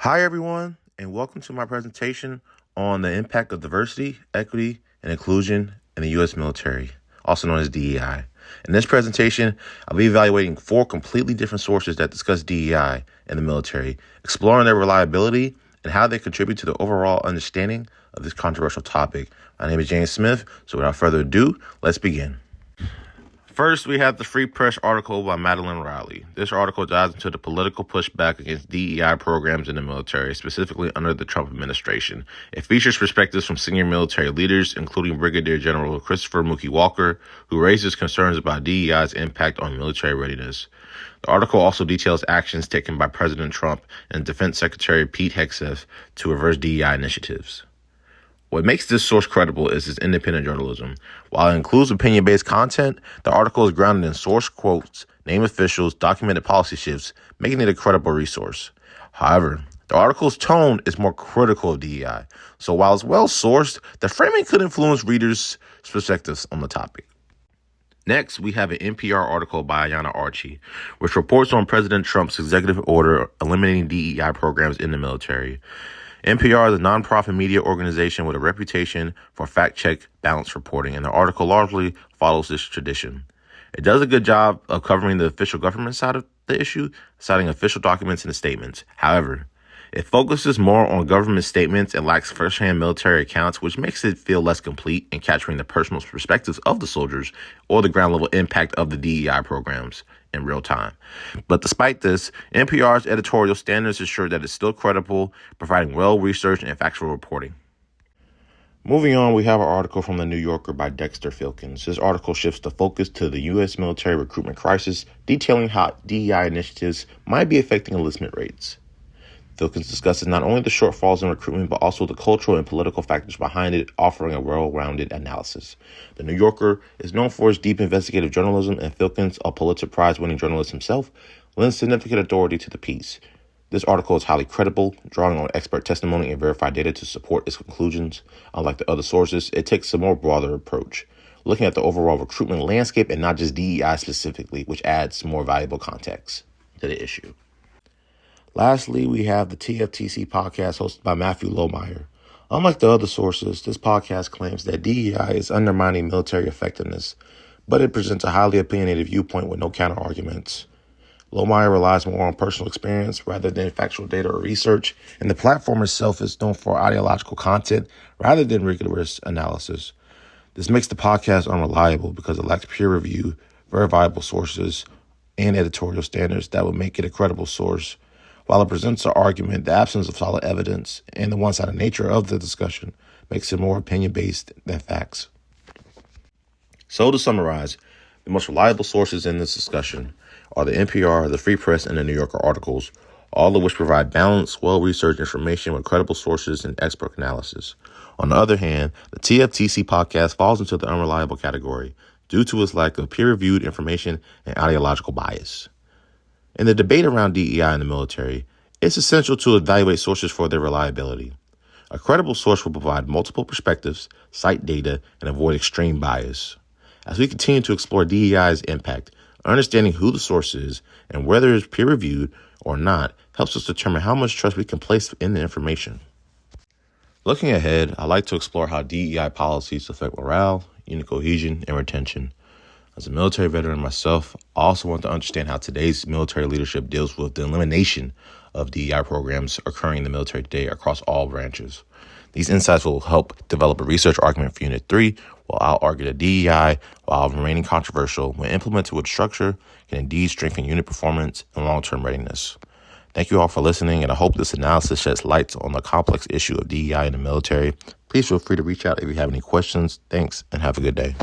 Hi, everyone, and welcome to my presentation on the impact of diversity, equity, and inclusion in the U.S. military, also known as DEI. In this presentation, I'll be evaluating 4 completely different sources that discuss DEI in the military, exploring their reliability and how they contribute to the overall understanding of this controversial topic. My name is James Smith, so without further ado, let's begin. First, we have the Free Press article by Madeline Riley. This article dives into the political pushback against DEI programs in the military, specifically under the Trump administration. It features perspectives from senior military leaders, including Brigadier General Christopher Mookie Walker, who raises concerns about DEI's impact on military readiness. The article also details actions taken by President Trump and Defense Secretary Pete Hegseth to reverse DEI initiatives. What makes this source credible is its independent journalism. While it includes opinion-based content, the article is grounded in source quotes, named officials, documented policy shifts, making it a credible resource. However, the article's tone is more critical of DEI, so while it's well-sourced, the framing could influence readers' perspectives on the topic. Next, we have an NPR article by Ayanna Archie, which reports on President Trump's executive order eliminating DEI programs in the military. NPR is a nonprofit media organization with a reputation for fact-check, balanced reporting, and the article largely follows this tradition. It does a good job of covering the official government side of the issue, citing official documents and statements. However, it focuses more on government statements and lacks first-hand military accounts, which makes it feel less complete in capturing the personal perspectives of the soldiers or the ground-level impact of the DEI programs in real time. But despite this, NPR's editorial standards ensure that it's still credible, providing well-researched and factual reporting. Moving on, we have an article from The New Yorker by Dexter Filkins. This article shifts the focus to the U.S. military recruitment crisis, detailing how DEI initiatives might be affecting enlistment rates. Filkins discusses not only the shortfalls in recruitment, but also the cultural and political factors behind it, offering a well-rounded analysis. The New Yorker is known for its deep investigative journalism, and Filkins, a Pulitzer Prize-winning journalist himself, lends significant authority to the piece. This article is highly credible, drawing on expert testimony and verified data to support its conclusions. Unlike the other sources, it takes a more broader approach, looking at the overall recruitment landscape and not just DEI specifically, which adds more valuable context to the issue. Lastly, we have the TFTC podcast hosted by Matthew Lohmeyer. Unlike the other sources, this podcast claims that DEI is undermining military effectiveness, but it presents a highly opinionated viewpoint with no counter-arguments. Lohmeyer relies more on personal experience rather than factual data or research, and the platform itself is known for ideological content rather than rigorous analysis. This makes the podcast unreliable because it lacks peer review, verifiable sources, and editorial standards that would make it a credible source. While it presents an argument, the absence of solid evidence and the one-sided nature of the discussion makes it more opinion-based than facts. So to summarize, the most reliable sources in this discussion are the NPR, the Free Press, and the New Yorker articles, all of which provide balanced, well-researched information with credible sources and expert analysis. On the other hand, the TFTC podcast falls into the unreliable category due to its lack of peer-reviewed information and ideological bias. In the debate around DEI in the military, it's essential to evaluate sources for their reliability. A credible source will provide multiple perspectives, cite data, and avoid extreme bias. As we continue to explore DEI's impact, understanding who the source is and whether it's peer-reviewed or not helps us determine how much trust we can place in the information. Looking ahead, I'd like to explore how DEI policies affect morale, unit cohesion, and retention. As a military veteran myself, I also want to understand how today's military leadership deals with the elimination of DEI programs occurring in the military today across all branches. These insights will help develop a research argument for Unit 3, while I'll argue that DEI, while remaining controversial, when implemented with structure, can indeed strengthen unit performance and long-term readiness. Thank you all for listening, and I hope this analysis sheds light on the complex issue of DEI in the military. Please feel free to reach out if you have any questions. Thanks, and have a good day.